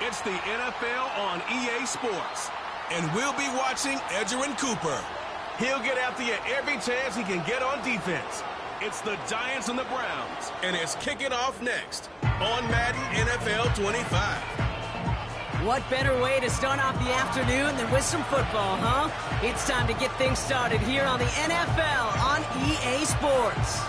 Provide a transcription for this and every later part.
It's the NFL on EA Sports. And we'll be watching Edgerrin Cooper. He'll get after you every chance he can get on defense. It's the Giants and the Browns, and it's kicking off next on Madden NFL 25. What better way to start off the afternoon than with some football, huh? It's time to get things started here on the NFL on EA Sports.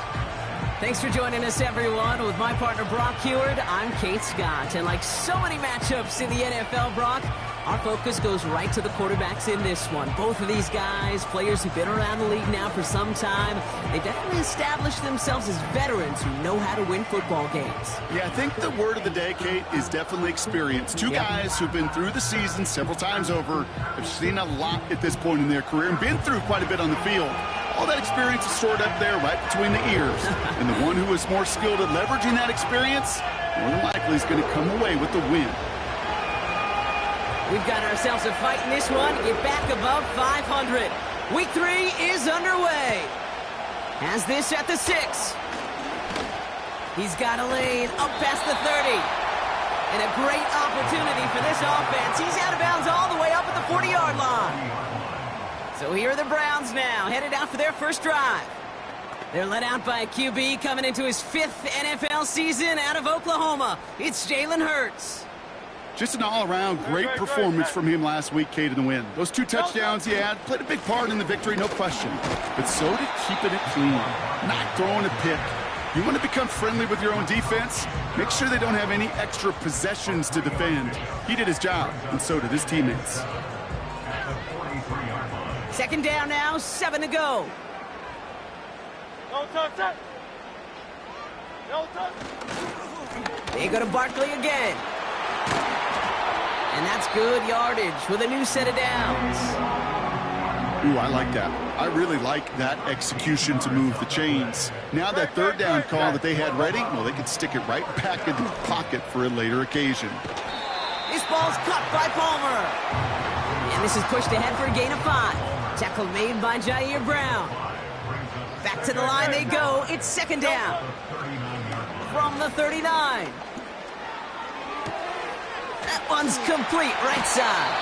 Thanks for joining us, everyone. With my partner, Brock Heward, I'm Kate Scott. And like so many matchups in the NFL, Brock, our focus goes right to the quarterbacks in this one. Both of these guys, players who've been around the league now for some time, they've definitely established themselves as veterans who know how to win football games. Yeah, I think the word of the day, Kate, is definitely experience. Two guys who've been through the season several times over, have seen a lot at this point in their career, and been through quite a bit on the field. All that experience is stored up there right between the ears. And the one who is more skilled at leveraging that experience, more than likely is going to come away with the win. We've got ourselves a fight in this one to get back above 500. Week 3 is underway. Has this at the 6. He's got a lane up past the 30. And a great opportunity for this offense. He's out of bounds all the way up at the 40-yard line. So here are the Browns now, headed out for their first drive. They're led out by a QB coming into his 5th NFL season out of Oklahoma. It's Jalen Hurts. Just an all-around great performance from him last week, Kate, in the win. Those 2 touchdowns he had played a big part in the victory, no question. But so did keeping it clean, not throwing a pick. You want to become friendly with your own defense? Make sure they don't have any extra possessions to defend. He did his job, and so did his teammates. Second down now, 7 to go. No touch. No touch. They go to Barkley again. And that's good yardage with a new set of downs. Ooh, I like that. I really like that execution to move the chains. Now that third down call that they had ready, well, they could stick it right back into the pocket for a later occasion. This ball's caught by Palmer. And this is pushed ahead for a gain of 5. Tackle made by Jair Brown. Back to the line they go. It's second down. From the 39. That one's complete right side.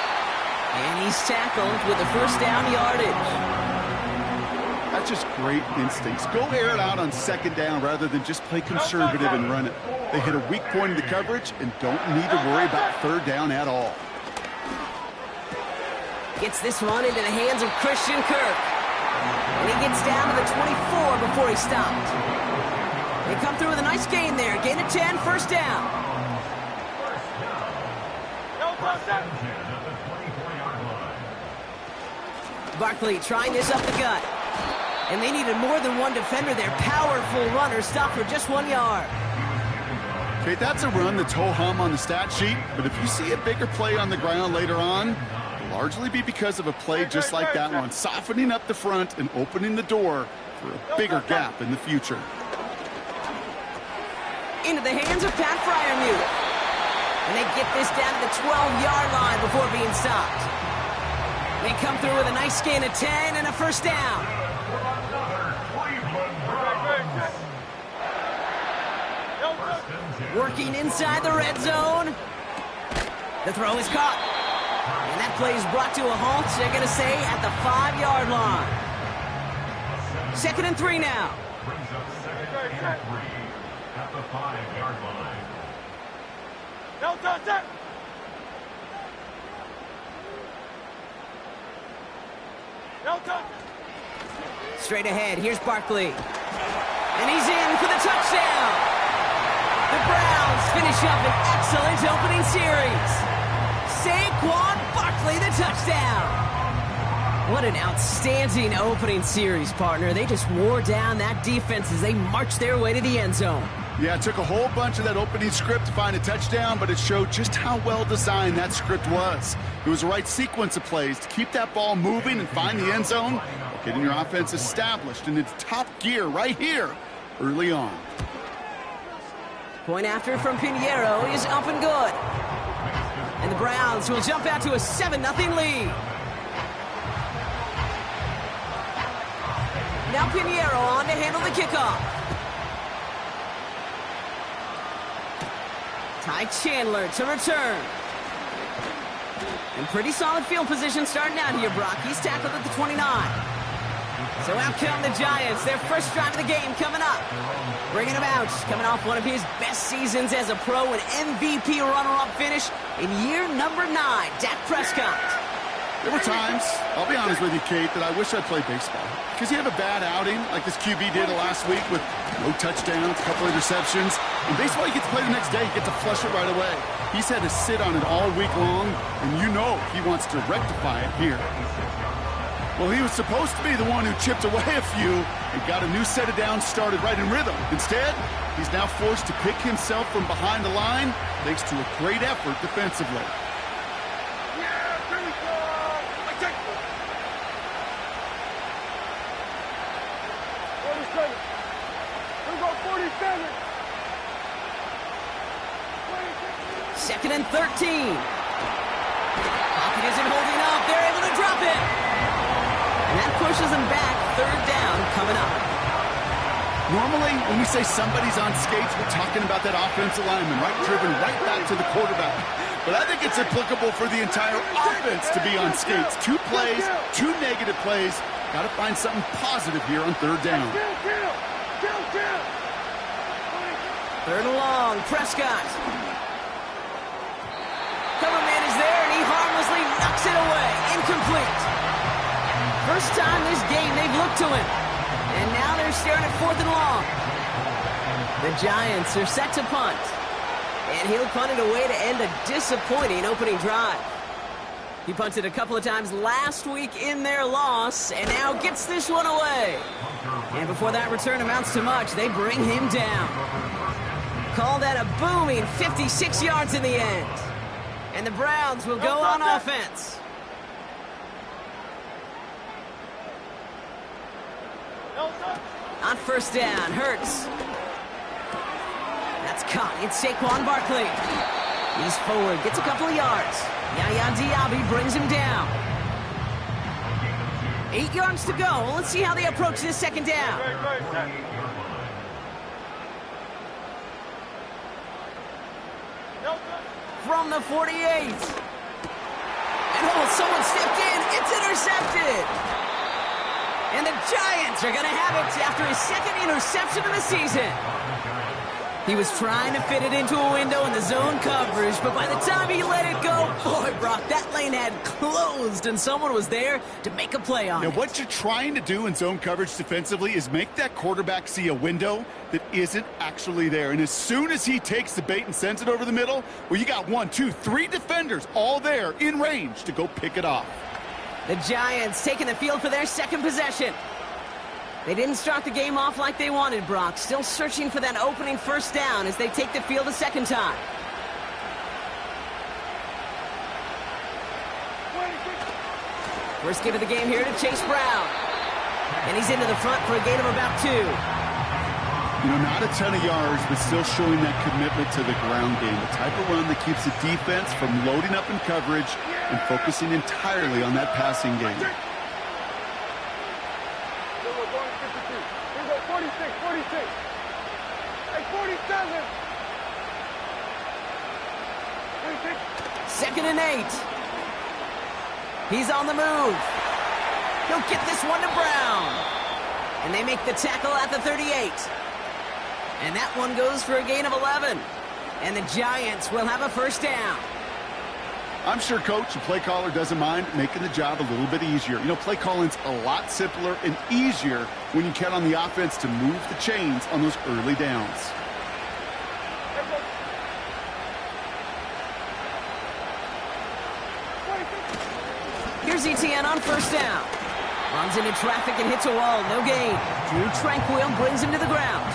And he's tackled with a first down yardage. That's just great instincts. Go air it out on second down rather than just play conservative and run it. They hit a weak point in the coverage and don't need to worry about third down at all. Gets this one into the hands of Christian Kirk. And he gets down to the 24 before he stopped. They come through with a nice gain there. Gain of 10, first down. Barkley trying this up the gut. And they needed more than one defender there. Powerful runner stopped for just 1 yard. Okay, that's a run that's ho-hum on the stat sheet. But if you see a bigger play on the ground later on, largely be because of a play just like that one, softening up the front and opening the door for a bigger gap in the future. Into the hands of Pat Freiermuth. And they get this down to the 12-yard line before being stopped. They come through with a nice gain of 10 and a first down. Working inside the red zone. The throw is caught. And that play is brought to a halt, they're going to say, at the 5-yard line. 2nd and 3 now. Brings up second and 3 at the 5-yard line. No touch. No touch. Straight ahead, here's Barkley. And he's in for the touchdown. The Browns finish up an excellent opening series. Saquon Barkley, the touchdown. What an outstanding opening series, partner. They just wore down that defense as they marched their way to the end zone. Yeah, it took a whole bunch of that opening script to find a touchdown, but it showed just how well designed that script was. It was the right sequence of plays to keep that ball moving and find the end zone, while getting your offense established in its top gear right here early on. Point after from Pinheiro is up and good. And the Browns will jump out to a 7-0 lead. Now Pinheiro on to handle the kickoff. Ty Chandler to return. In pretty solid field position starting out here, Brock. He's tackled at the 29. So out come the Giants. Their first drive of the game coming up. Bringing him out, coming off one of his best seasons as a pro, an MVP runner-up finish in year number 9, Dak Prescott. There were times, I'll be honest with you, Kate, that I wish I played baseball. Because you have a bad outing, like this QB did last week with no touchdowns, a couple interceptions. In baseball, you get to play the next day. You get to flush it right away. He's had to sit on it all week long, and you know he wants to rectify it here. Well, he was supposed to be the one who chipped away a few and got a new set of downs started right in rhythm. Instead, he's now forced to pick himself from behind the line thanks to a great effort defensively. Second and 13. Pocket isn't holding up. They're able to drop it. And that pushes them back. Third down coming up. Normally, when we say somebody's on skates, we're talking about that offensive lineman, right? Driven right back to the quarterback. But I think it's applicable for the entire offense to be on skates. 2 plays, 2 negative plays. Got to find something positive here on third down. Third and long. Prescott. Cover man is there, and he harmlessly knocks it away. Incomplete. First time this game they've looked to him. And now they're staring at 4th and long. The Giants are set to punt. And he'll punt it away to end a disappointing opening drive. He punted a couple of times last week in their loss, and now gets this one away. And before that return amounts to much, they bring him down. Call that a booming 56 yards in the end. And the Browns will go on offense. On first down, Hurts. That's caught. It's Saquon Barkley. He's forward, gets a couple of yards. Yaya Diaby brings him down. 8 yards to go. Well, let's see how they approach this second down. From the 48. And someone stepped in. It's intercepted. And the Giants are going to have it after his second interception of the season. He was trying to fit it into a window in the zone coverage, but by the time he let it go, boy, Brock, that lane had closed, and someone was there to make a play on it. Now, what you're trying to do in zone coverage defensively is make that quarterback see a window that isn't actually there. And as soon as he takes the bait and sends it over the middle, well, you got 1, 2, 3 defenders all there in range to go pick it off. The Giants taking the field for their second possession. They didn't start the game off like they wanted, Brock. Still searching for that opening first down as they take the field a second time. First give of the game here to Chase Brown. And he's into the front for a gain of about 2. You know, not a ton of yards, but still showing that commitment to the ground game. The type of run that keeps the defense from loading up in coverage and focusing entirely on that passing game. 46. Hey, 47. 46. Second and 8. He's on the move. He'll get this one to Brown. And they make the tackle at the 38. And that one goes for a gain of 11. And the Giants will have a first down. I'm sure Coach, the play caller, doesn't mind making the job a little bit easier. You know, play calling's a lot simpler and easier when you count on the offense to move the chains on those early downs. Here's ETN on first down. Runs into traffic and hits a wall. No gain. Drew Tranquil brings him to the ground.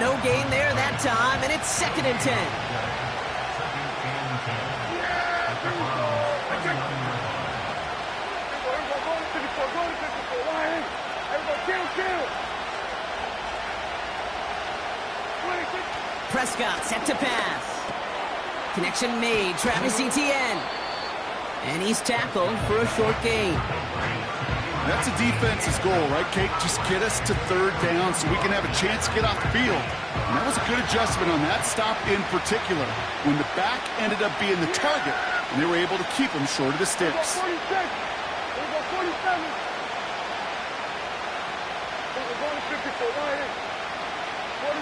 No gain there that time, and it's second and 10. Prescott set to pass. Connection made. Travis Etienne. And he's tackled for a short gain. That's a defense's goal, right, Kate? Just get us to third down so we can have a chance to get off the field. And that was a good adjustment on that stop in particular, when the back ended up being the target, and they were able to keep him short of the sticks. 46. There we go, 47. We're going to 54. Right in.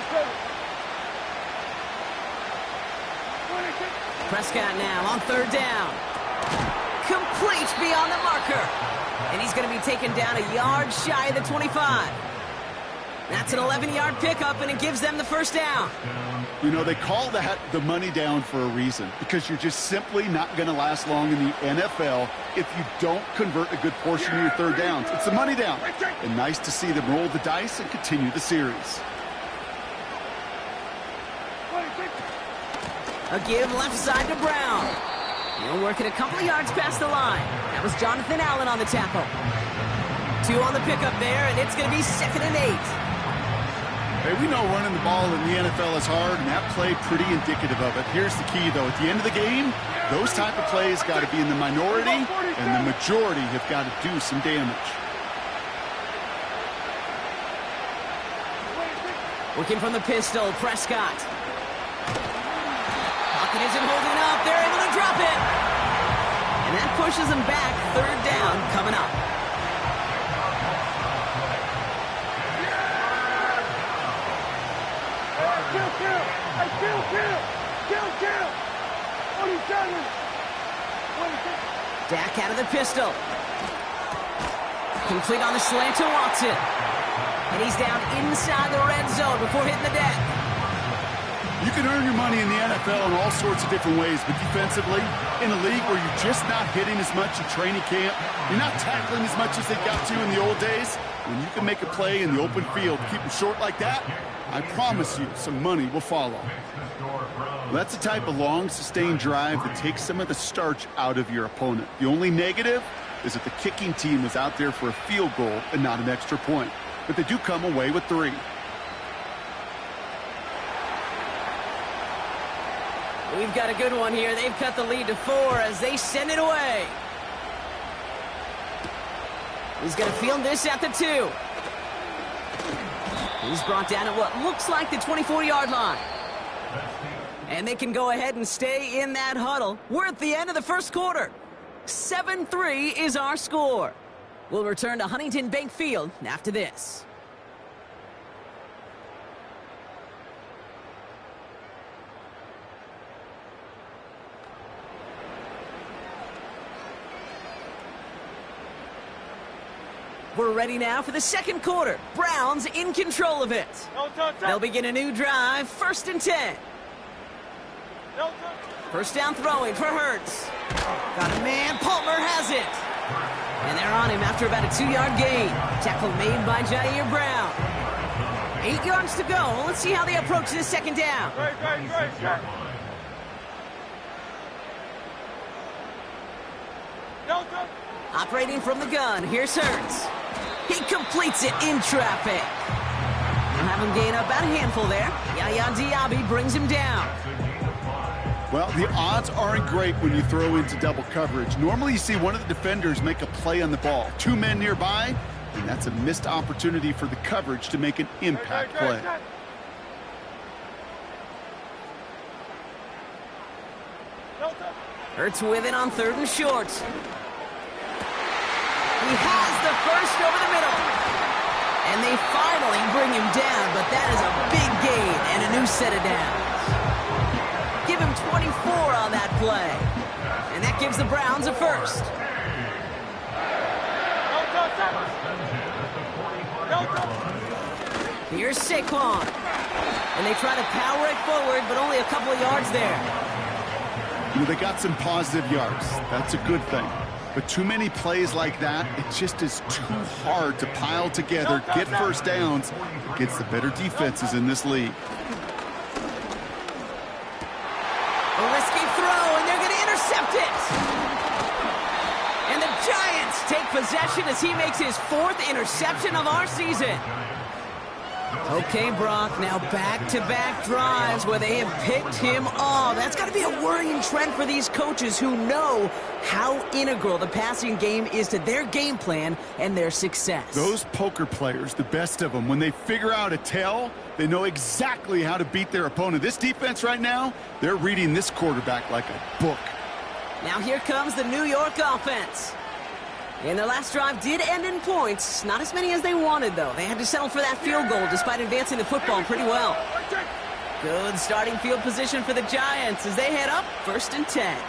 47. 26. Prescott now on third down. Complete beyond the marker. And he's going to be taken down a yard shy of the 25. That's an 11-yard pickup, and it gives them the first down. You know, they call that the money down for a reason, because you're just simply not going to last long in the NFL if you don't convert a good portion of your third downs. It's the money down. And nice to see them roll the dice and continue the series. A give left side to Brown. He'll work it a couple of yards past the line. That was Jonathan Allen on the tackle. 2 on the pickup there, and it's going to be 2nd and 8. Hey, we know running the ball in the NFL is hard, and that play pretty indicative of it. Here's the key, though. At the end of the game, those type of plays got to be in the minority, and the majority have got to do some damage. Working from the pistol, Prescott. Pocket isn't holding up. They're able to drop it. And that pushes them back. Third down coming up. Kill. 47. 26. Dak out of the pistol. Complete on the slant to Watson. And he's down inside the red zone before hitting the deck. You can earn your money in the NFL in all sorts of different ways, but defensively, in a league where you're just not hitting as much in training camp, you're not tackling as much as they got to in the old days, when you can make a play in the open field, keep them short like that, I promise you some money will follow. That's the type of long, sustained drive that takes some of the starch out of your opponent. The only negative is that the kicking team was out there for a field goal and not an extra point. But they do come away with 3. We've got a good one here. They've cut the lead to 4 as they send it away. He's going to field this at the 2. He's brought down at what looks like the 24-yard line. And they can go ahead and stay in that huddle. We're at the end of the first quarter. 7-3 is our score. We'll return to Huntington Bank Field after this. We're ready now for the second quarter. Browns in control of it. They'll begin a new drive, 1st and 10. First down throwing for Hurts. Got a man, Palmer has it. And they're on him after about a 2-yard gain. Tackle made by Jair Brown. 8 yards to go. Let's see how they approach this second down. Great. Operating from the gun, here's Hurts. He completes it in traffic. They'll have him gain up about a handful there. Yaya Diaby brings him down. Well, the odds aren't great when you throw into double coverage. Normally you see one of the defenders make a play on the ball. 2 men nearby, and that's a missed opportunity for the coverage to make an impact play. Hurts with it on 3rd and short. He has the first over the middle. And they finally bring him down, but that is a big gain and a new set of downs. Give him 24 on that play. And that gives the Browns a first. Here's Saquon. And they try to power it forward, but only a couple of yards there. You know, they got some positive yards. That's a good thing. But too many plays like that, it just is too hard to pile together, get first downs against the better defenses in this league. A risky throw, and they're going to intercept it. And the Giants take possession as he makes his 4th interception of our season. Okay, Brock, now back-to-back drives where they have picked him off. That's got to be a worrying trend for these coaches who know how integral the passing game is to their game plan and their success. Those poker players, the best of them, when they figure out a tell, they know exactly how to beat their opponent. This defense right now, they're reading this quarterback like a book. Now here comes the New York offense. And their last drive did end in points. Not as many as they wanted, though. They had to settle for that field goal despite advancing the football pretty well. Good starting field position for the Giants as they head up 1st and 10. Here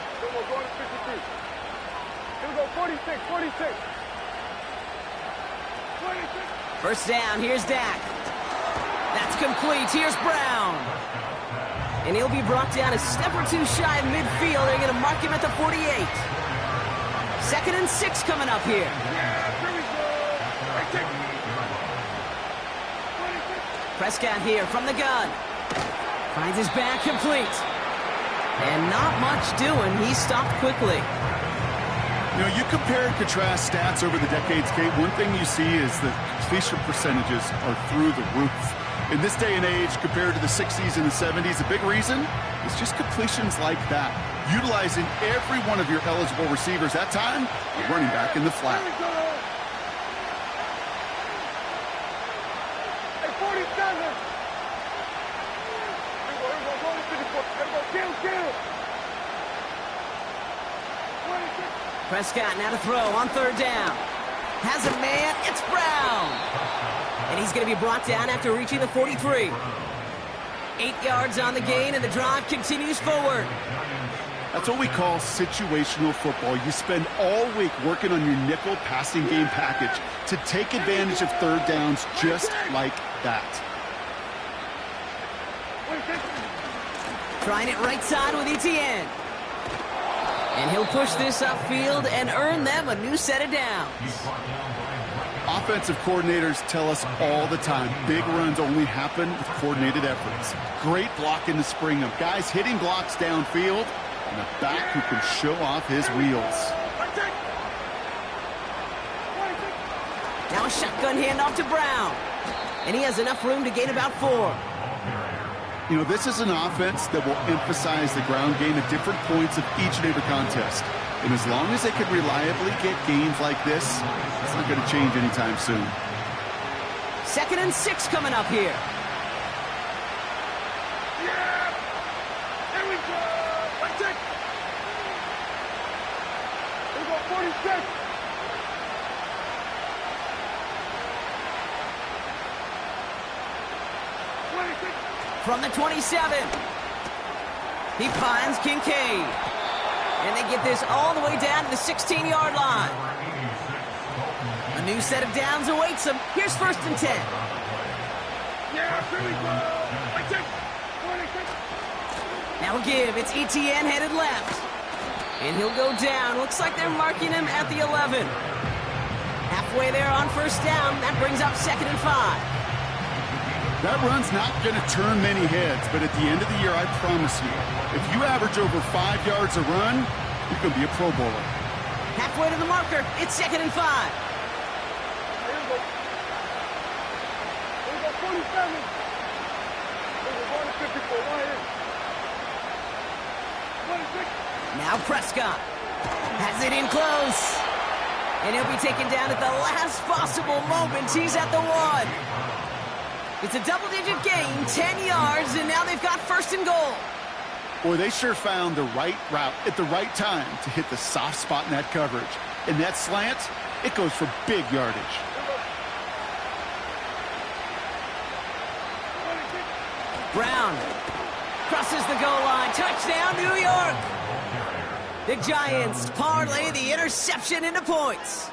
we go, 46, 46. 46. First down, here's Dak. That's complete. Here's Brown. And he'll be brought down a step or two shy of midfield. They're going to mark him at the 48. 2nd and 6 coming up here. Prescott here from the gun. Finds his back complete. And not much doing. He stopped quickly. You know, you compare and contrast stats over the decades, Kate. One thing you see is the completion percentages are through the roof. In this day and age, compared to the 60s and the 70s, a big reason is just completions like that. Utilizing every one of your eligible receivers. That time, a running back in the flat. Hey, 47. Here we go, 54. Here we go, kill. 26. Prescott now to throw on 3rd down. Has a man. It's Brown. And he's going to be brought down after reaching the 43. 8 yards on the gain, and the drive continues forward. That's what we call situational football. You spend all week working on your nickel passing game package to take advantage of 3rd downs just like that. Trying it right side with Etienne. And he'll push this upfield and earn them a new set of downs. Offensive coordinators tell us all the time, big runs only happen with coordinated efforts. Great blocking to spring them. Guys hitting blocks downfield, and a back who can show off his wheels. Now a shotgun handoff to Brown. And he has enough room to gain about 4. You know, this is an offense that will emphasize the ground game at different points of each and every contest. And as long as they can reliably get gains like this, it's not going to change anytime soon. 2nd and 6 coming up here. Yeah! Here we go! Let's take. Here we go, 46. From the 27. He finds Kincaid. And they get this all the way down to the 16-yard line. A new set of downs awaits them. Here's 1st and 10. Yeah, here we go. Let's take. 46. Now give. It's Etienne headed left. And he'll go down. Looks like they're marking him at the 11. Halfway there on 1st down. That brings up 2nd and 5. That run's not going to turn many heads, but at the end of the year, I promise you, if you average over 5 yards a run, you're going to be a Pro Bowler. Halfway to the marker. It's 2nd and 5. Here we go. Here we go, 47. Here we go, 54. Right here. 26. Now Prescott has it in close. And he'll be taken down at the last possible moment. He's at the 1. It's a double-digit gain, 10 yards, and now they've got 1st and goal. Boy, they sure found the right route at the right time to hit the soft spot in that coverage. And that slant, it goes for big yardage. Brown crosses the goal line. Touchdown, New York. The Giants parlay the interception into points.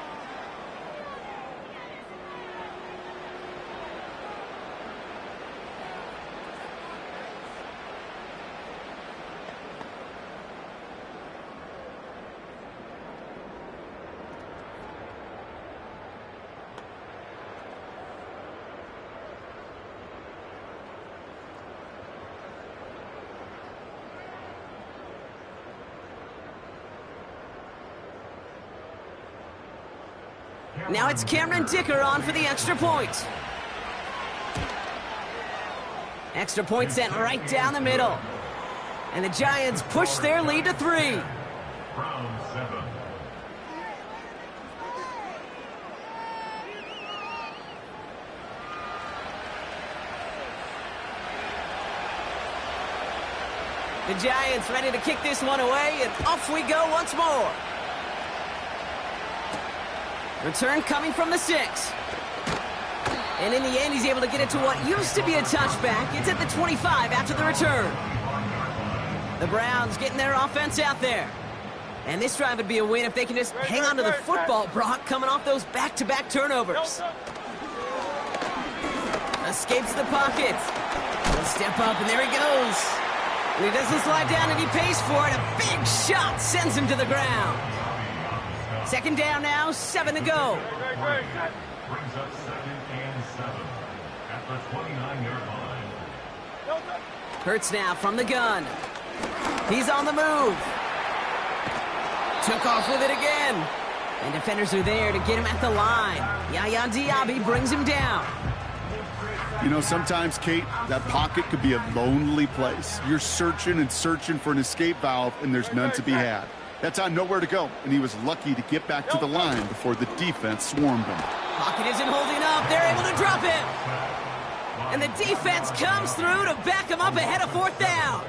Now it's Cameron Dicker on for the extra point. Extra point sent right down the middle. And the Giants push their lead to 3. Round 7. The Giants ready to kick this one away, and off we go once more. Return coming from the 6. And in the end, he's able to get it to what used to be a touchback. It's at the 25 after the return. The Browns getting their offense out there. And this drive would be a win if they can just hang on to the football, Brock, coming off those back-to-back turnovers. Escapes the pocket. He'll step up, and there he goes. And he doesn't slide down, and he pays for it. A big shot sends him to the ground. Second down now, 7 to go. Brings up 2nd and 7 at the 29-yard line. Hurts now from the gun. He's on the move. Took off with it again. And defenders are there to get him at the line. Yaya Diaby brings him down. You know, sometimes, Kate, that pocket could be a lonely place. You're searching and searching for an escape valve, and there's none to be had. That time, nowhere to go, and he was lucky to get back to the line before the defense swarmed him. Pocket isn't holding up. They're able to drop him. And the defense comes through to back him up ahead of 4th down.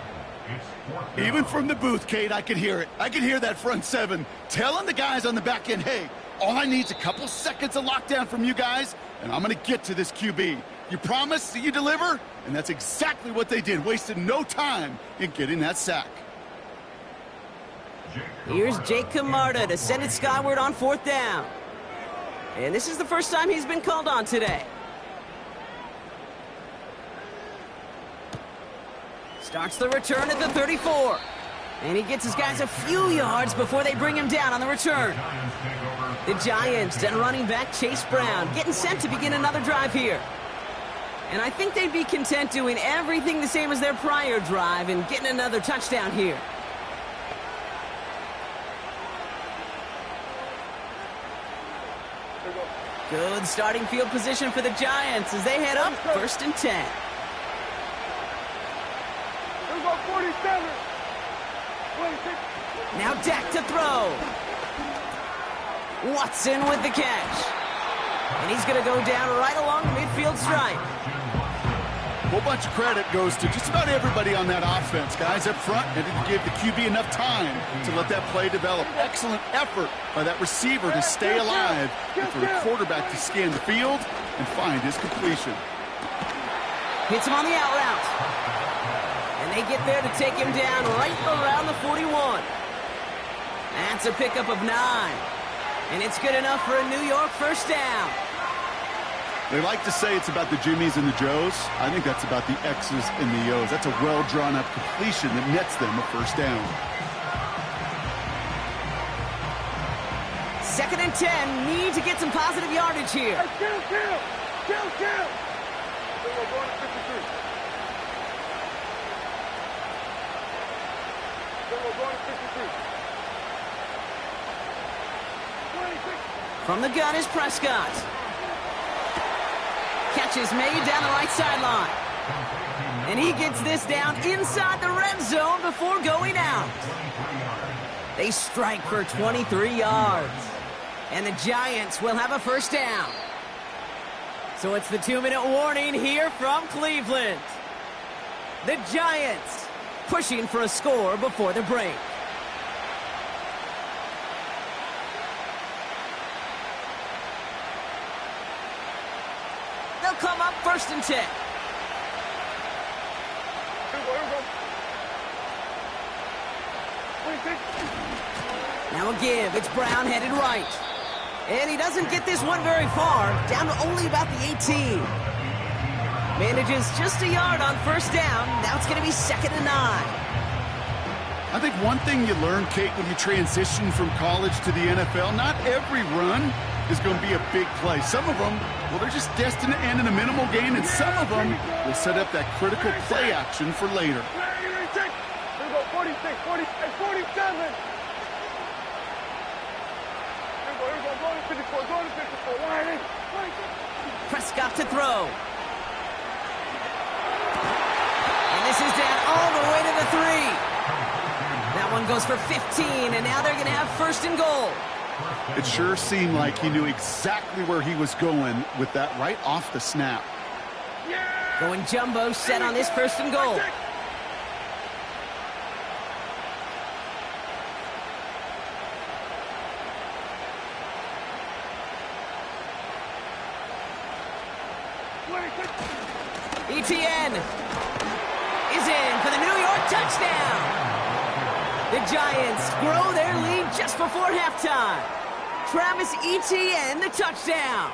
Even from the booth, Kate, I could hear it. I could hear that front 7 telling the guys on the back end, hey, all I need is a couple seconds of lockdown from you guys, and I'm going to get to this QB. You promise that you deliver? And that's exactly what they did, wasted no time in getting that sack. Here's Jake Camarda to send it skyward on 4th down. And this is the first time he's been called on today. Starts the return at the 34. And he gets his guys a few yards before they bring him down on the return. The Giants and running back Chase Brown getting sent to begin another drive here. And I think they'd be content doing everything the same as their prior drive and getting another touchdown here. Good starting field position for the Giants as they head up 1st and 10. Here we go, 47. 26. Now Dak to throw. Watson with the catch. And he's going to go down right along the midfield stripe. A whole bunch of credit goes to just about everybody on that offense. Guys up front needed to give the QB enough time to let that play develop. Excellent effort by that receiver to stay alive and for the quarterback to scan the field and find his completion. Hits him on the out route. And they get there to take him down right around the 41. That's a pickup of 9. And it's good enough for a New York first down. They like to say it's about the Jimmies and the Joes. I think that's about the X's and the O's. That's a well-drawn-up completion that nets them a first down. 2nd and 10. Need to get some positive yardage here. Hey, kill. Here we go, going to 53. Here we go, going to 53. 26. From the gun is Prescott. Catch is made down the right sideline. And he gets this down inside the red zone before going out. They strike for 23 yards. And the Giants will have a first down. So it's the 2-minute warning here from Cleveland. The Giants pushing for a score before the break. They'll come up 1st and 10. Here we go. 26. Now a give. It's Brown headed right. And he doesn't get this one very far. Down to only about the 18. Manages just a yard on first down. Now it's going to be 2nd and 9. I think one thing you learn, Kate, when you transition from college to the NFL, not every run is going to be a big play. Some of them, well, they're just destined to end in a minimal gain, and some of them will set up that critical play action for later. Here we go, 46, 47. Here we go, going to 54, going to 54. Line in. Prescott to throw. Misses down all the way to the 3. That one goes for 15, and now they're going to have first and goal. It sure seemed like he knew exactly where he was going with that right off the snap. Going jumbo set on this first and goal. Etienne is in for the New York touchdown. The Giants grow their lead just before halftime. Travis Etienne, the touchdown.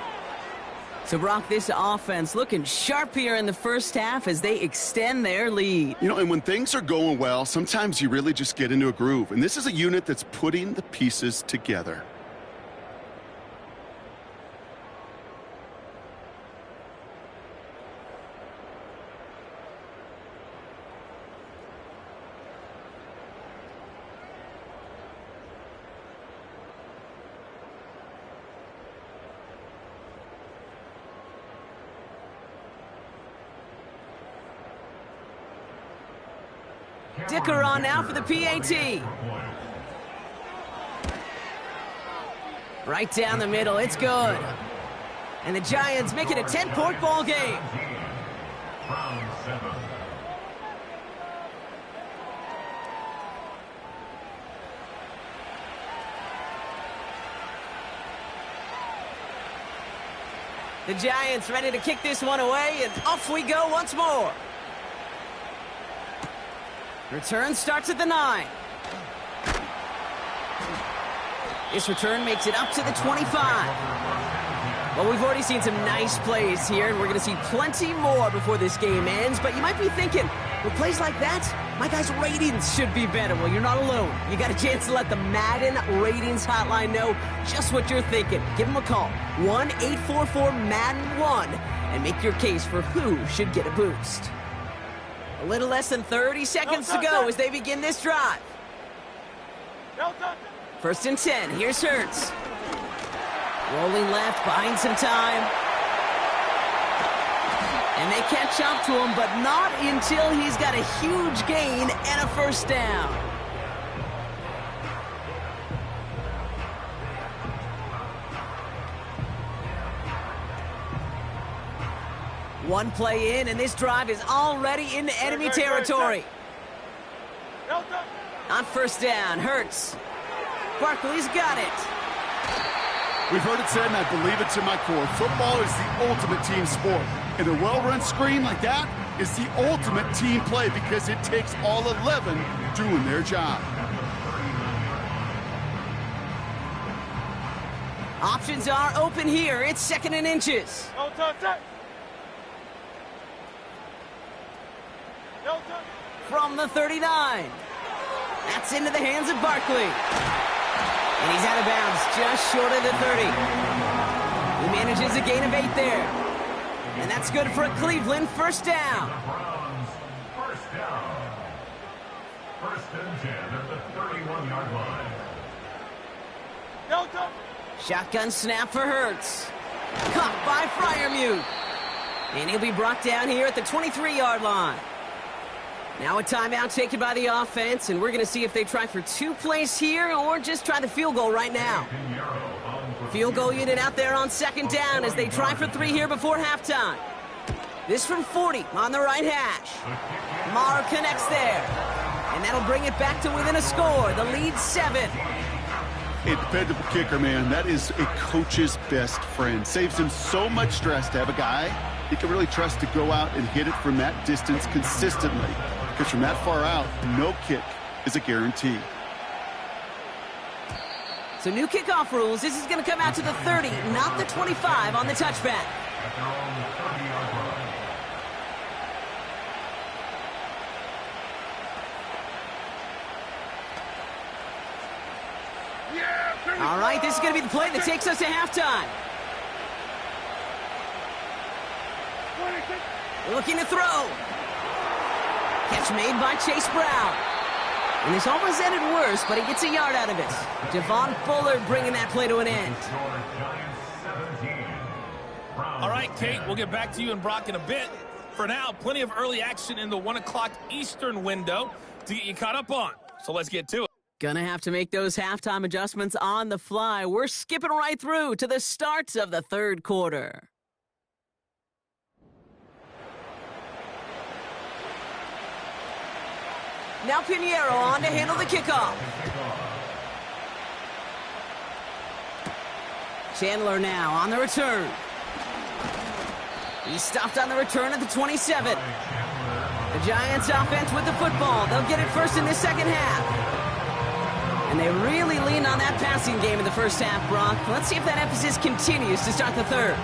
So, Brock, this offense looking sharp here in the first half as they extend their lead. You know, and when things are going well, sometimes you really just get into a groove. And this is a unit that's putting the pieces together. Dicker on now for the PAT. Right down the middle, it's good. And the Giants make it a 10-point ball game. Round 7. The Giants ready to kick this one away, and off we go once more. Return starts at the 9. This return makes it up to the 25. Well, we've already seen some nice plays here, and we're going to see plenty more before this game ends. But you might be thinking, with plays like that, my guys' ratings should be better. Well, you're not alone. You got a chance to let the Madden Ratings Hotline know just what you're thinking. Give them a call, 1-844-MADDEN-1, and make your case for who should get a boost. A little less than 30 seconds to go as they begin this drive. First and 10, here's Hurts. Rolling left, buying some time. And they catch up to him, but not until he's got a huge gain and a first down. One play in, and this drive is already into enemy territory. On first down, Hurts. Barkley's got it. We've heard it said, and I believe it to my core. Football is the ultimate team sport. And a well-run screen like that is the ultimate team play because it takes all 11 doing their job. Options are open here. It's second and inches. From the 39. That's into the hands of Barkley. And he's out of bounds just short of the 30. He manages a gain of 8 there. And that's good for a Cleveland first down. Browns first down. First and 10 at the 31-yard line. Shotgun snap for Hurts. Caught by Freiermuth. And he'll be brought down here at the 23-yard line. Now a timeout taken by the offense, and we're going to see if they try for 2 plays here or just try the field goal right now. Field goal unit out there on second down as they try for 3 here before halftime. This from 40 on the right hash. Maher connects there. And that'll bring it back to within a score. The lead 7. A dependable kicker, man. That is a coach's best friend. Saves him so much stress to have a guy he can really trust to go out and hit it from that distance consistently. Because from that far out, no kick is a guarantee. So new kickoff rules. This is going to come out to the 30, not the 25 on the touchback. At their own 30-yard line. All right, this is going to be the play that takes us to halftime. Looking to throw. Catch made by Chase Brown. And this almost ended worse, but he gets a yard out of it. Javon Bullard bringing that play to an end. Giants 17. All right, Kate, we'll get back to you and Brock in a bit. For now, plenty of early action in the 1 o'clock Eastern window to get you caught up on. So let's get to it. Gonna have to make those halftime adjustments on the fly. We're skipping right through to the starts of the third quarter. Now Pinheiro on to handle the kickoff. Chandler now on the return. He stopped on the return at the 27. The Giants offense with the football. They'll get it first in the second half. And they really leaned on that passing game in the first half, Brock. Let's see if that emphasis continues to start the third.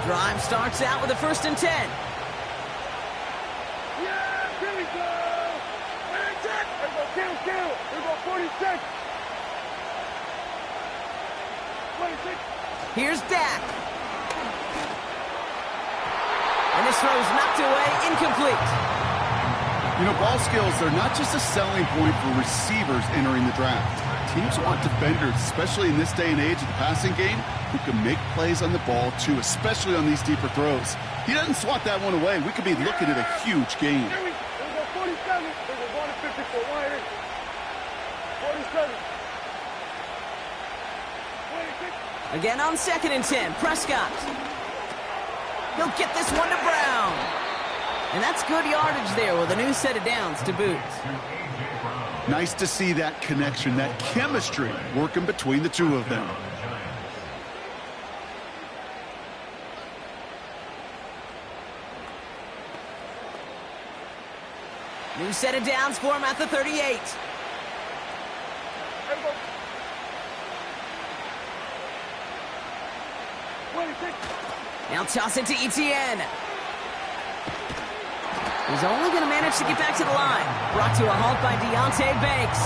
Drive starts out with a 1st and 10. Yeah, here we go. There we go, kill. There we go, 46. 26. Here's Dak. And this throw's knocked away, incomplete. You know, ball skills are not just a selling point for receivers entering the draft. Teams want defenders, especially in this day and age of the passing game, who can make plays on the ball, too, especially on these deeper throws. He doesn't swat that one away. We could be looking at a huge game. There we go, 47. There we go, going to 54. 47. 26. Again on 2nd and 10, Prescott. He'll get this one to Brown. And that's good yardage there with a new set of downs to boot. Nice to see that connection, that chemistry working between the two of them. New set of downs for him at the 38. Now toss it to Etienne. He's only going to manage to get back to the line. Brought to a halt by Deontay Banks.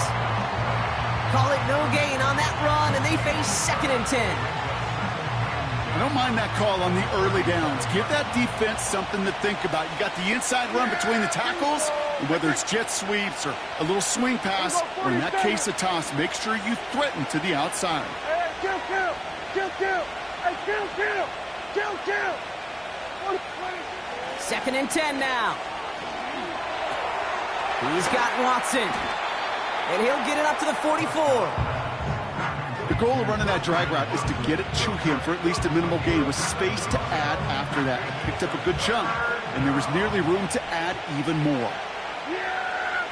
Call it no gain on that run, and they face 2nd and 10. I don't mind that call on the early downs. Give that defense something to think about. You got the inside run between the tackles, and whether it's jet sweeps or a little swing pass, or in that case a toss, make sure you threaten to the outside. Hey, kill. Hey, kill. 2nd and 10 now. He's got Watson. And he'll get it up to the 44. The goal of running that drag route is to get it to him for at least a minimal gain with space to add after that. He picked up a good chunk, and there was nearly room to add even more. Yeah!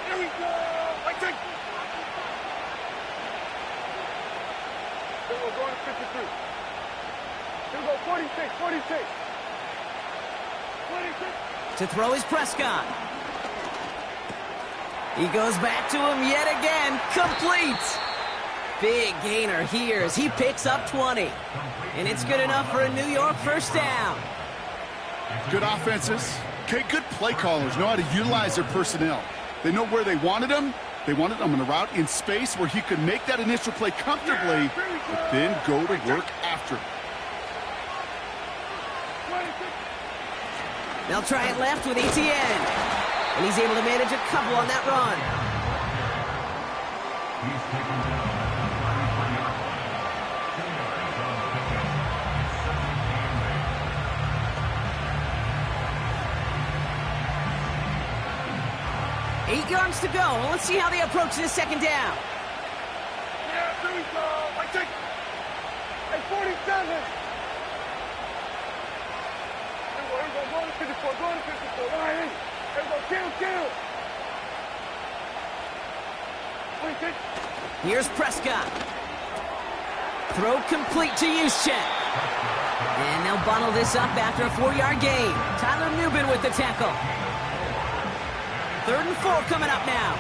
Here we go! I take... Here we go, going to 53. Here we go, 46. To throw is Prescott. He goes back to him yet again. Complete. Big gainer here as he picks up 20. And it's good enough for a New York first down. Good offenses. Okay, good play callers know how to utilize their personnel. They know where they wanted him. They wanted him on a route in space where he could make that initial play comfortably, but then go to work after. They'll try it left with Etienne. And he's able to manage a couple on that run. He's taken down the 8 yards to go. Well, let's see how they approach this 2nd down. Yeah, here we go. I take... Hey, 47. Going to 54. Here we go, kill. 26. Here's Prescott. Throw complete to Juszczyk. And they'll bottle this up after a 4-yard gain. Tyler Nubin with the tackle. 3rd and 4 coming up now.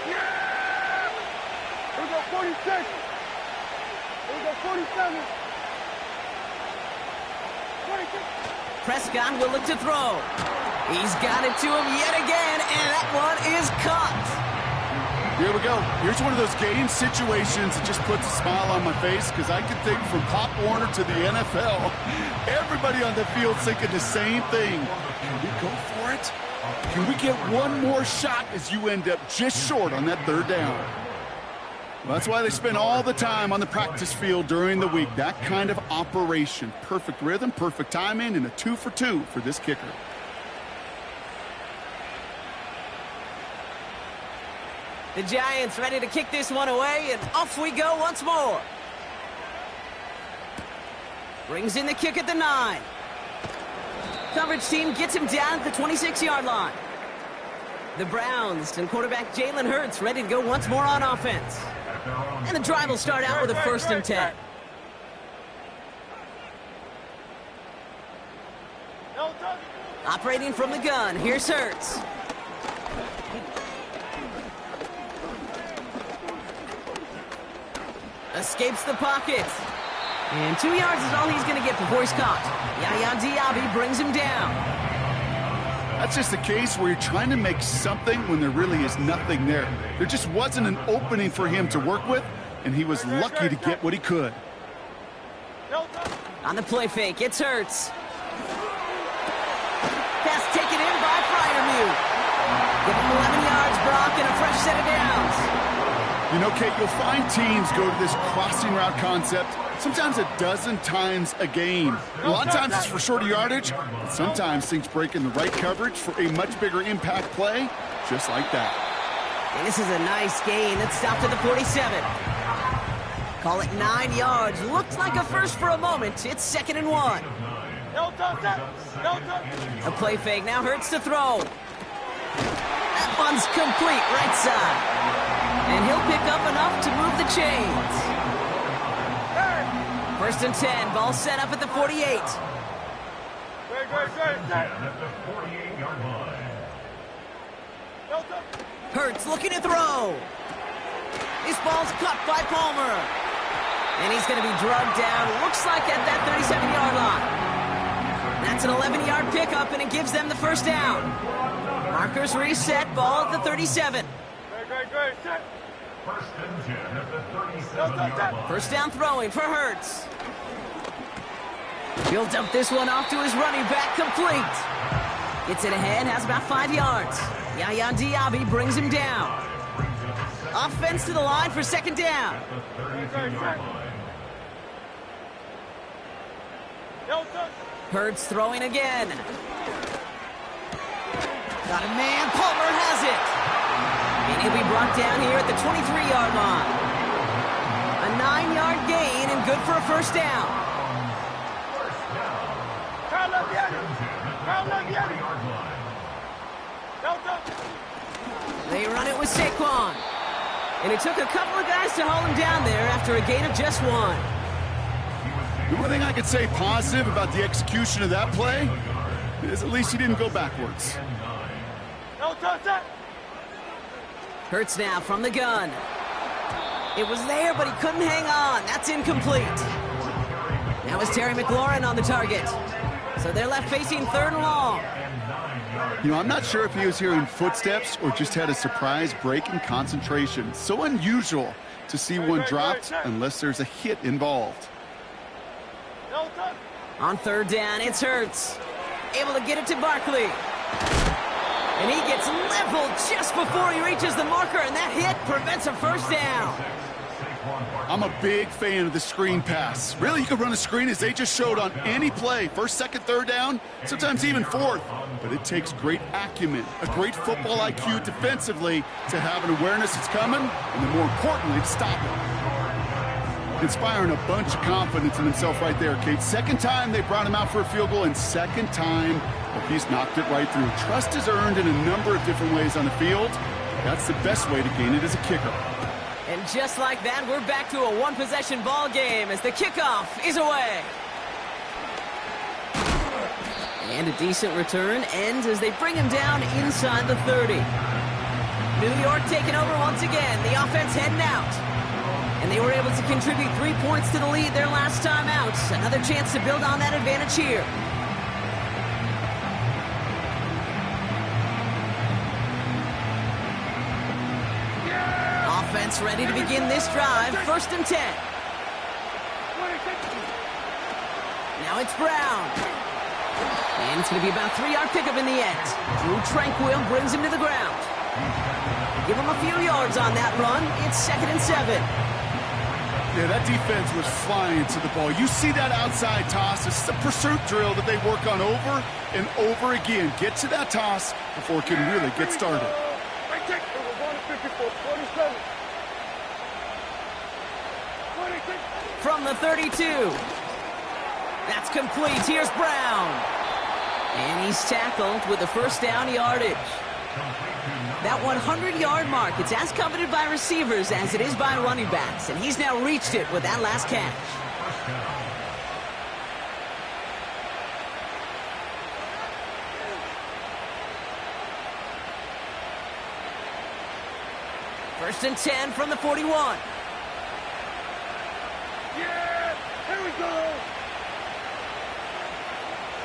Yeah! Here we go, 46. Here we go, 47. 26. Prescott will look to throw. He's got it to him yet again, and that one is caught. Here we go. Here's one of those game situations that just puts a smile on my face because I can think from Pop Warner to the NFL. Everybody on the field thinking the same thing. Can we go for it? Can we get one more shot as you end up just short on that 3rd down? Well, that's why they spend all the time on the practice field during the week. That kind of operation. Perfect rhythm, perfect timing, and a 2 for 2 for this kicker. The Giants ready to kick this one away, and off we go once more. Brings in the kick at the 9. Coverage team gets him down at the 26-yard line. The Browns and quarterback Jalen Hurts ready to go once more on offense. And the drive will start out with a 1st and 10. Operating from the gun, here's Hurts. Escapes the pocket. And 2 yards is all he's going to get before he's caught. Yaya Diaby brings him down. That's just a case where you're trying to make something when there really is nothing there. There just wasn't an opening for him to work with, and he was lucky to get what he could. On the play fake, it's Hurts. Pass taken in by Freiermuth. Give him 11 yards, Brock, and a fresh set of downs. You know, Kate, you'll find teams go to this crossing route concept sometimes a dozen times a game. A lot of times it's for shorter yardage, but sometimes things break in the right coverage for a much bigger impact play, just like that. And this is a nice gain. It's stopped at the 47. Call it 9 yards. Looked like a first for a moment. It's 2nd and 1. A play fake. Now Hurts to throw. That one's complete, right side. And he'll pick up enough to move the chains. 1st and 10. Ball set up at the 48. Hurts looking to throw. This ball's caught by Palmer. And he's going to be drugged down. Looks like at that 37-yard line. That's an 11-yard pickup, and it gives them the 1st down. Markers reset. Ball at the 37. First down throwing for Hurts. He'll dump this one off to his running back, complete. Gets it ahead, has about 5 yards. Yaya Diaby brings him down. Offense to the line for 2nd down. Hurts throwing again. Got a man, Palmer has it. And he'll be brought down here at the 23-yard line. A 9-yard gain and good for a 1st down. They run it with Saquon. And it took a couple of guys to hold him down there after a gain of just 1. The one thing I could say positive about the execution of that play is at least he didn't go backwards. Hurts now from the gun. It was there, but he couldn't hang on. That's incomplete. Now it's Terry McLaurin on the target. So they're left facing 3rd and long. You know, I'm not sure if he was hearing footsteps or just had a surprise break in concentration. So unusual to see one dropped unless there's a hit involved. On 3rd down, it's Hurts. Able to get it to Barkley. And he gets leveled just before he reaches the marker, and that hit prevents a 1st down. I'm a big fan of the screen pass. Really, you can run a screen as they just showed on any play. 1st, 2nd, 3rd down, sometimes even 4th. But it takes great acumen, a great football IQ defensively to have an awareness it's coming, and then more importantly, to stop it. Inspiring a bunch of confidence in himself right there, Kate. 2nd time they brought him out for a field goal, and 2nd time, well, he's knocked it right through. Trust is earned in a number of different ways on the field. That's the best way to gain it as a kicker. And just like that, we're back to a 1-possession ball game as the kickoff is away. And a decent return ends as they bring him down inside the 30. New York taking over once again. The offense heading out. And they were able to contribute 3 points to the lead their last time out. Another chance to build on that advantage here. Offense ready to begin this drive. 1st and 10. Now it's Brown. And it's going to be about a 3-yard pickup in the end. Drew Tranquil brings him to the ground. Give him a few yards on that run. It's 2nd and 7. Yeah, that defense was flying to the ball. You see that outside toss. This is a pursuit drill that they work on over and over again. Get to that toss before it can really get started. From the 32. That's complete. Here's Brown. And he's tackled with the first down yardage. That 100-yard mark, it's as coveted by receivers as it is by running backs. And he's now reached it with that last catch. First and 10 from the 41. Yeah! Here we go!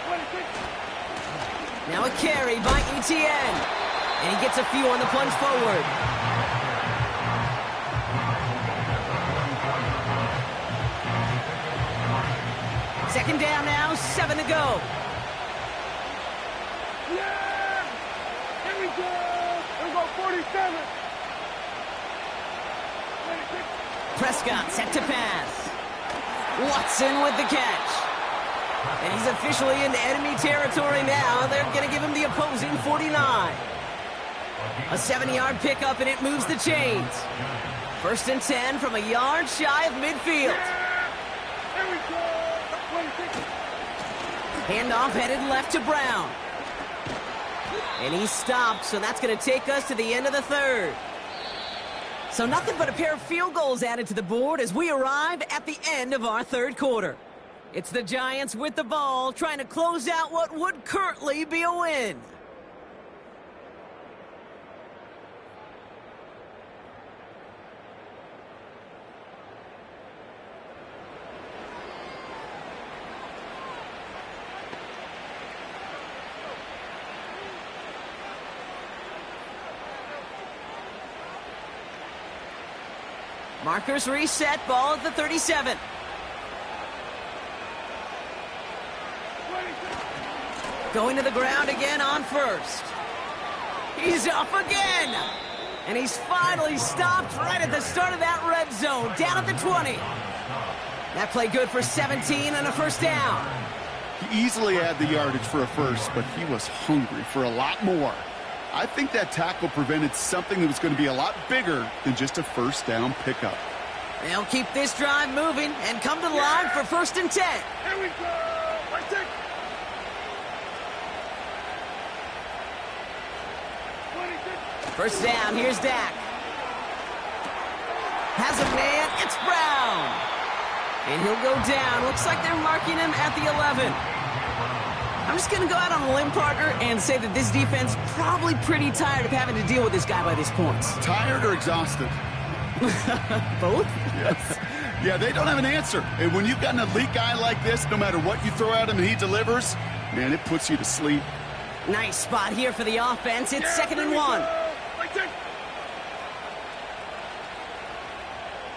26. Now a carry by ETN. And he gets a few on the plunge forward. Second down now, 7 to go. Yeah! Here we go! Here we go, 47. 26. Prescott set to pass. Watson with the catch. And he's officially in enemy territory now. They're going to give him the opposing 49. A 70-yard pickup, and it moves the chains. First and 10 from a yard shy of midfield. Here we go! 26. Handoff headed left to Brown. And he stopped, so that's going to take us to the end of the third. So nothing but a pair of field goals added to the board as we arrive at the end of our third quarter. It's the Giants with the ball, trying to close out what would currently be a win. Markers reset, ball at the 37. Going to the ground again on first. He's off again. And he's finally stopped right at the start of that red zone, down at the 20. That play good for 17 and a first down. He easily had the yardage for a first, but he was hungry for a lot more. I think that tackle prevented something that was going to be a lot bigger than just a first down pickup. They'll keep this drive moving and come to the line for first and 10. Here we go! Right there. 26. First down, here's Dak. Has a man, it's Brown. And he'll go down. Looks like they're marking him at the 11. I'm just going to go out on a limb, partner, and say that this defense is probably pretty tired of having to deal with this guy by this point. Tired or exhausted? Both? Yes. Yeah, they don't have an answer. And when you've got an elite guy like this, no matter what you throw at him and he delivers, man, it puts you to sleep. Nice spot here for the offense. It's 2nd and 1. Right there.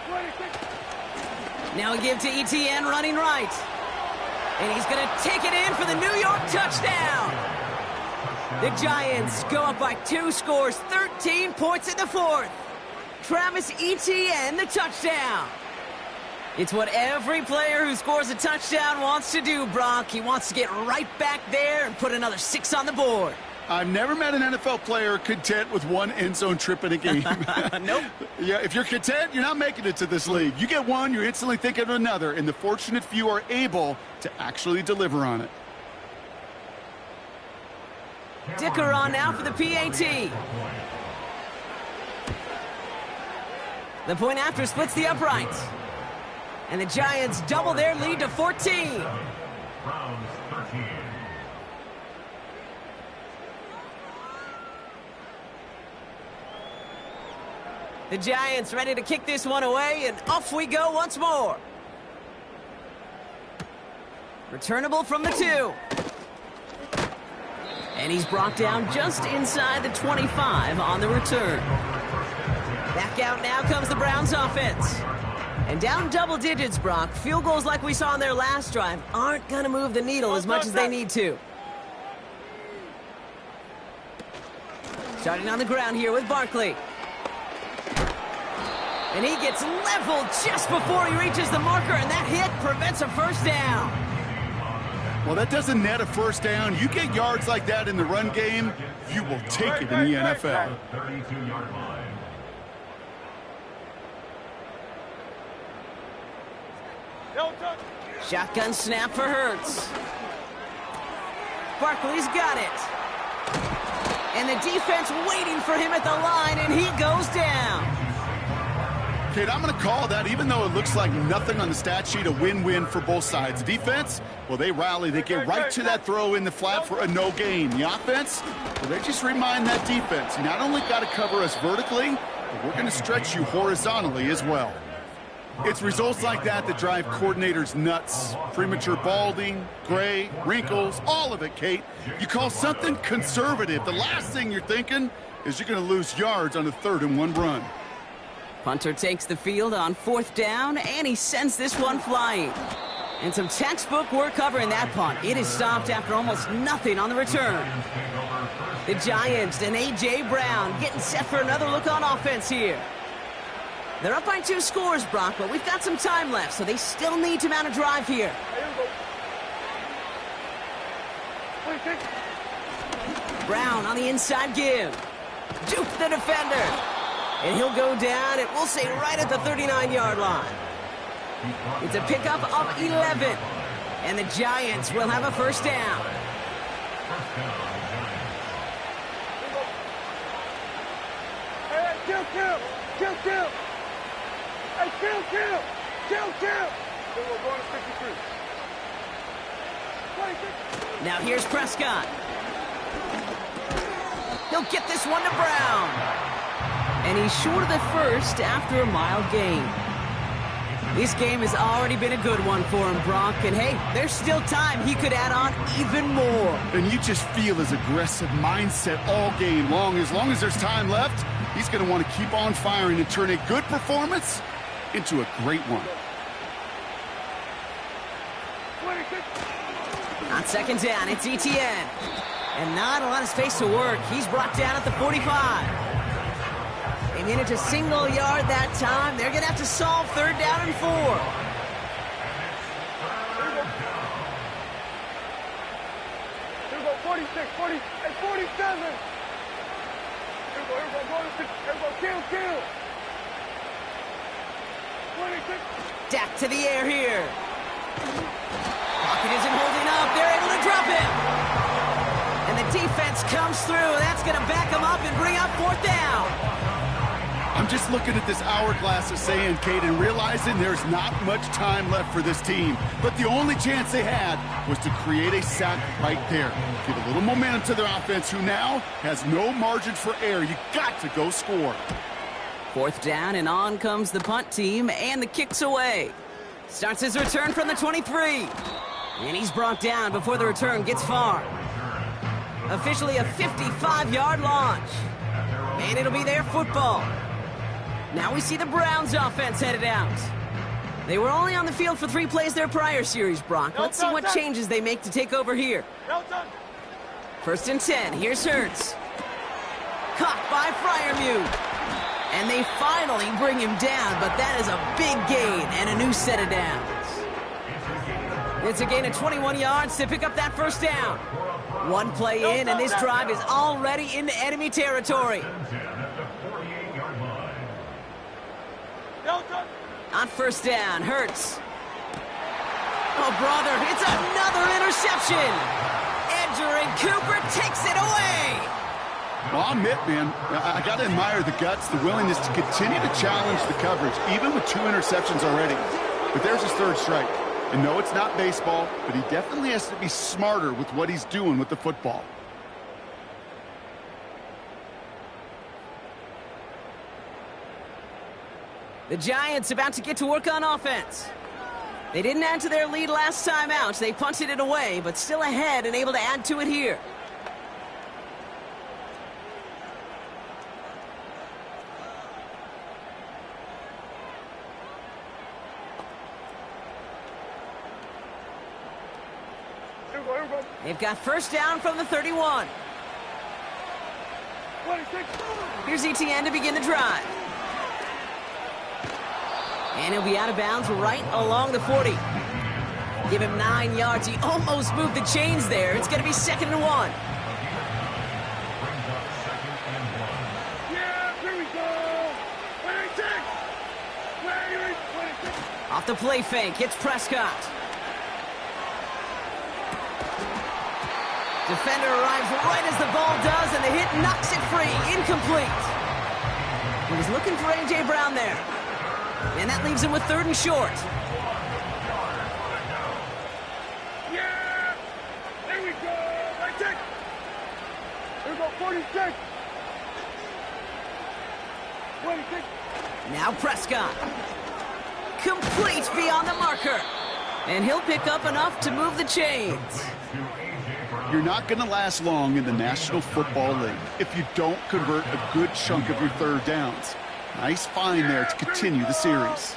26. Now a give to ETN running right. And he's going to take it in for the New York touchdown. The Giants go up by 2 scores, 13 points in the fourth. Travis Etienne, the touchdown. It's what every player who scores a touchdown wants to do, Brock. He wants to get right back there and put another 6 on the board. I've never met an NFL player content with one end zone trip in a game. Nope. Yeah, if you're content, you're not making it to this league. You get one, you're instantly thinking of another, and the fortunate few are able to actually deliver on it. Dicker on now for the PAT. The point after splits the uprights. And the Giants double their lead to 14. Browns 13. The Giants ready to kick this one away, and off we go once more. Returnable from the 2. And he's brought down just inside the 25 on the return. Back out now comes the Browns offense. And down double digits, Brock. Field goals like we saw on their last drive aren't going to move the needle as much as they need to. Starting on the ground here with Barkley. And he gets leveled just before he reaches the marker, and that hit prevents a first down. Well, that doesn't net a first down. You get yards like that in the run game, you will take it in the NFL. 32-yard line. Shotgun snap for Hurts. Barkley's got it. And the defense waiting for him at the line, and he goes down. Kate, I'm going to call that, even though it looks like nothing on the stat sheet, a win-win for both sides. Defense, well, they rally. They get right to that throw in the flat for a no gain. The offense, well, they just remind that defense, you not only got to cover us vertically, but we're going to stretch you horizontally as well. It's results like that that drive coordinators nuts. Premature balding, gray, wrinkles, all of it, Kate. You call something conservative. The last thing you're thinking is you're going to lose yards on a 3rd and 1 run. Punter takes the field on 4th down, and he sends this one flying. And some textbook work covering that punt. It is stopped after almost nothing on the return. The Giants and A.J. Brown getting set for another look on offense here. They're up by 2 scores, Brock, but we've got some time left, so they still need to mount a drive here. Brown on the inside give. Juke the defender. And he'll go down, and we'll say right at the 39-yard line. It's a pickup of 11. And the Giants will have a first down. Hey, kill. Hey, kill. Then we're going to 53. 26. Now here's Prescott. He'll get this one to Brown. And he's short of the first after a mild gain. This game has already been a good one for him, Brock. And hey, there's still time. He could add on even more. And you just feel his aggressive mindset all game long. As long as there's time left, he's going to want to keep on firing and turn a good performance into a great one. 26. On 2nd down, it's Etienne. And not a lot of space to work. He's brought down at the 45. And in it's a single yard that time. They're going to have to solve 3rd down and 4. Here we go, 46, 40, and 47. Here we go, kill. 26. Dak to the air here. Pocket isn't holding up. They're able to drop it. And the defense comes through. That's going to back them up and bring up 4th down. I'm just looking at this hourglass of saying, Kate, and realizing there's not much time left for this team. But the only chance they had was to create a sack right there. Give a little momentum to their offense, who now has no margin for error. You got to go score. 4th down, and on comes the punt team, and the kick's away. Starts his return from the 23. And he's brought down before the return gets far. Officially a 55-yard launch. And it'll be their football. Now we see the Browns offense headed out. They were only on the field for 3 plays their prior series, Brock. Let's see what changes they make to take over here. 1st and 10. Here's Hurts. Caught by Freiermuth. And they finally bring him down, but that is a big gain and a new set of downs. It's a gain of 21 yards to pick up that first down. 1 play in, and this drive is already into enemy territory. On 1st down, Hurts. Oh, brother, it's another interception. Edgerrin Cooper takes it away. Well, I'll admit, man, I got to admire the guts, the willingness to continue to challenge the coverage, even with 2 interceptions already. But there's his 3rd strike. And no, it's not baseball, but he definitely has to be smarter with what he's doing with the football. The Giants about to get to work on offense. They didn't add to their lead last time out. They punted it away, but still ahead and able to add to it here. They've got 1st down from the 31. Here's ETN to begin the drive. And he'll be out of bounds right along the 40. Give him 9 yards. He almost moved the chains there. It's going to be 2nd and 1. Off the play fake, hits Prescott. Defender arrives right as the ball does, and the hit knocks it free. Incomplete. He was looking for A.J. Brown there. And that leaves him with 3rd and short. Yeah! There we go! Right check! Here we go, 46! 26! Now Prescott. Complete beyond the marker. And he'll pick up enough to move the chains. You're not going to last long in the National Football League if you don't convert a good chunk of your 3rd downs. Nice find there to continue the series.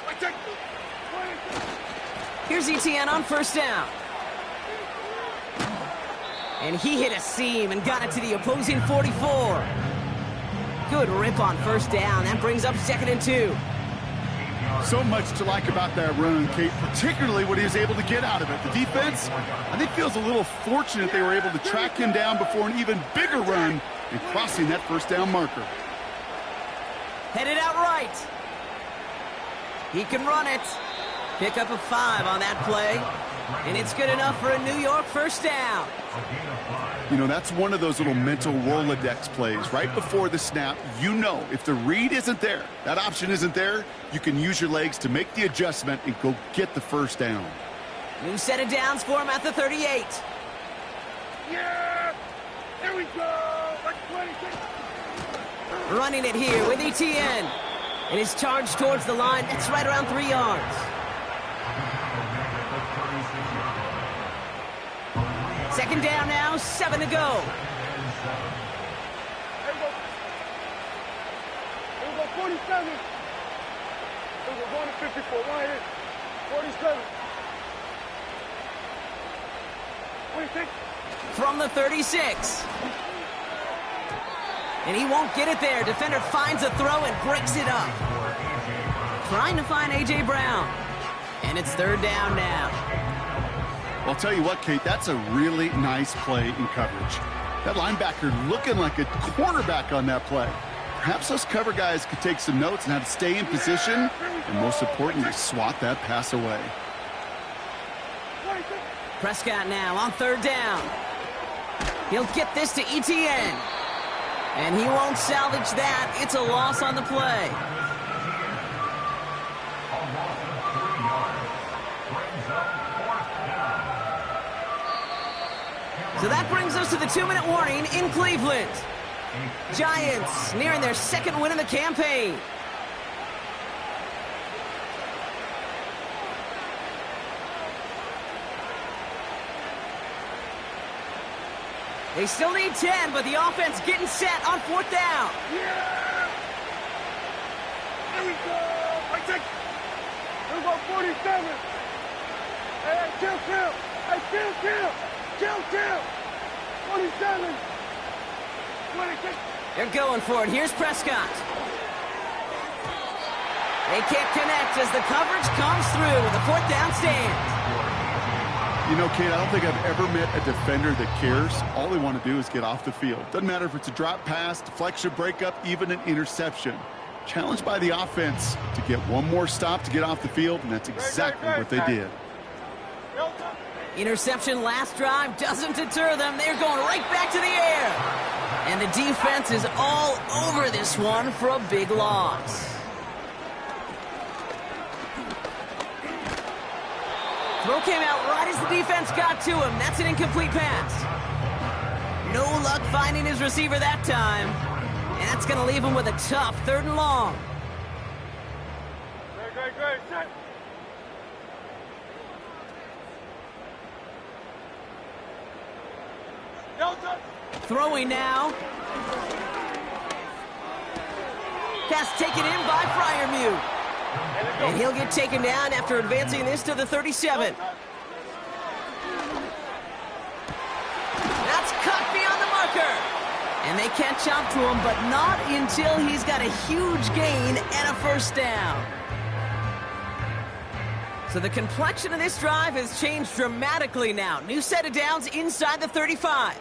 Here's ETN on 1st down. And he hit a seam and got it to the opposing 44. Good rip on 1st down. That brings up 2nd and 2. So much to like about that run, Kate, particularly what he was able to get out of it. The defense, I think, feels a little fortunate they were able to track him down before an even bigger run and crossing that 1st down marker. Headed out right. He can run it. Pick up a 5 on that play. And it's good enough for a New York 1st down. You know, that's one of those little mental Rolodex plays. Right before the snap, you know if the read isn't there, that option isn't there, you can use your legs to make the adjustment and go get the 1st down. New set of downs for him at the 38. Yeah! There we go! Like 26! Running it here with ETN. And his charge towards the line, it's right around 3 yards. 2nd down now, 7 to go. There we go. There we go, 47. There we go, going to 54. Right here. 47. 26. From the 36. And he won't get it there. Defender finds a throw and breaks it up. Trying to find A.J. Brown. And it's 3rd down now. I'll tell you what, Kate, that's a really nice play in coverage. That linebacker looking like a quarterback on that play. Perhaps those cover guys could take some notes on how to stay in position and, most importantly, swat that pass away. Prescott now on 3rd down. He'll get this to ETN. And he won't salvage that. It's a loss on the play. So that brings us to the 2-minute warning in Cleveland. Giants nearing their 2nd win in the campaign. They still need 10, but the offense getting set on 4th down. Yeah! There we go! Right check! There we go, 47. Hey, chill. Hey, chill. 47. 26. They're going for it. Here's Prescott. They can't connect as the coverage comes through. The 4th down stand. You know, Kate, I don't think I've ever met a defender that cares. All they want to do is get off the field. Doesn't matter if it's a drop pass, deflection, breakup, even an interception. Challenged by the offense to get one more stop to get off the field, and that's exactly what they did. Interception last drive doesn't deter them. They're going right back to the air. And the defense is all over this one for a big loss. Throw came out right as the defense got to him. That's an incomplete pass. No luck finding his receiver that time. And that's going to leave him with a tough 3rd and long. Great. Set. Throwing now. Pass taken in by Freiermuth. And he'll get taken down after advancing this to the 37. That's cut beyond the marker. And They catch up to him, but not until he's got a huge gain and a first down. So the complexion of this drive has changed dramatically now. New set of downs inside the 35.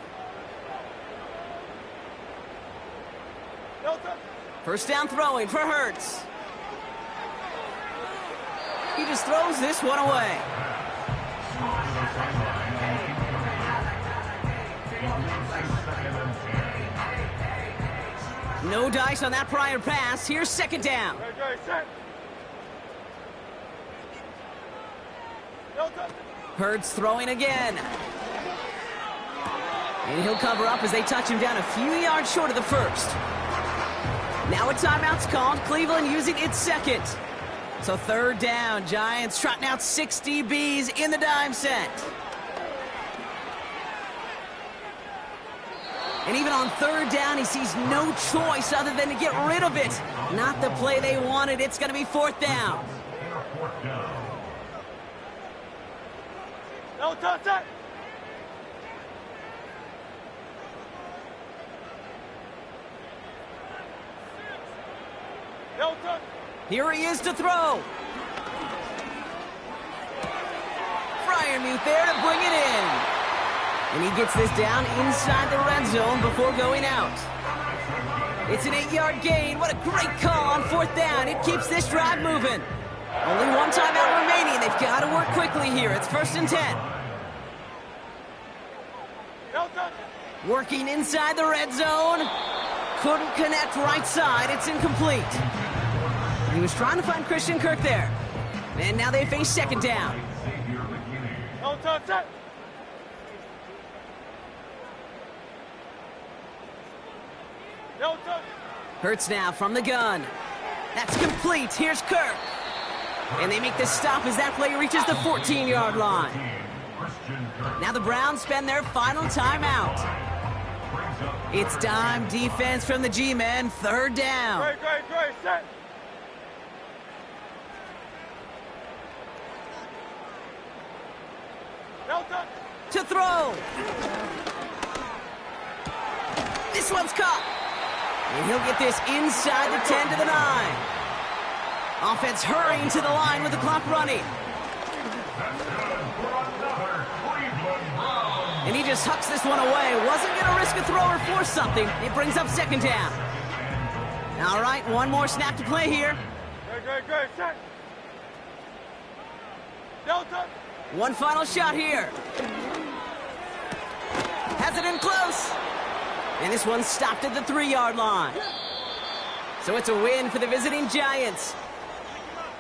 First down throwing for Hurts. He just throws this one away. No dice on that prior pass. Here's second down. Hurts throwing again. And he'll cover up as they touch him down a few yards short of the first. Now a timeout's called. Cleveland using its second. So third down. Giants trotting out 6 DBs in the dime set. And even on third down, he sees no choice other than to get rid of it. Not the play they wanted. It's going to be fourth down. No touch it. No touch. Here he is to throw. Freiermuth there to bring it in. And he gets this down inside the red zone before going out. It's an 8-yard gain. What a great call on fourth down. It keeps this drive moving. Only one timeout remaining. They've got to work quickly here. It's 1st and 10. Working inside the red zone. Couldn't connect right side. It's incomplete. He was trying to find Christian Kirk there. And now they face second down. No touch it. No touch. Hurts now from the gun. That's complete. Here's Kirk. And they make the stop as that play reaches the 14-yard line. Now the Browns spend their final timeout. It's dime defense from the G-men. Third down. Great. Set. No touch. To throw. This one's caught. And he'll get this inside the 10 to the 9. Offense hurrying to the line with the clock running. And he just hucks this one away. Wasn't going to risk a throw or force something. It brings up second down. All right, one more snap to play here. Great. Set. No touch. One final shot here. Has it in close. And this one's stopped at the 3-yard line. So it's a win for the visiting Giants.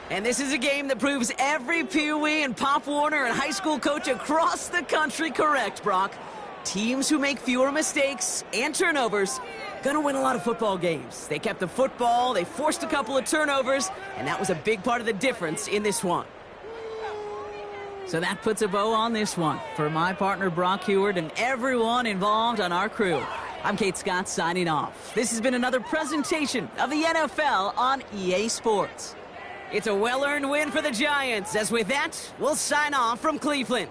And this is a game that proves every Pee Wee and Pop Warner and high school coach across the country correct, Brock. Teams who make fewer mistakes and turnovers gonna win a lot of football games. They kept the football, they forced a couple of turnovers, and that was a big part of the difference in this one. So that puts a bow on this one. For my partner Brock Heward and everyone involved on our crew, I'm Kate Scott signing off. This has been another presentation of the NFL on EA Sports. It's a well-earned win for the Giants, as with that, we'll sign off from Cleveland.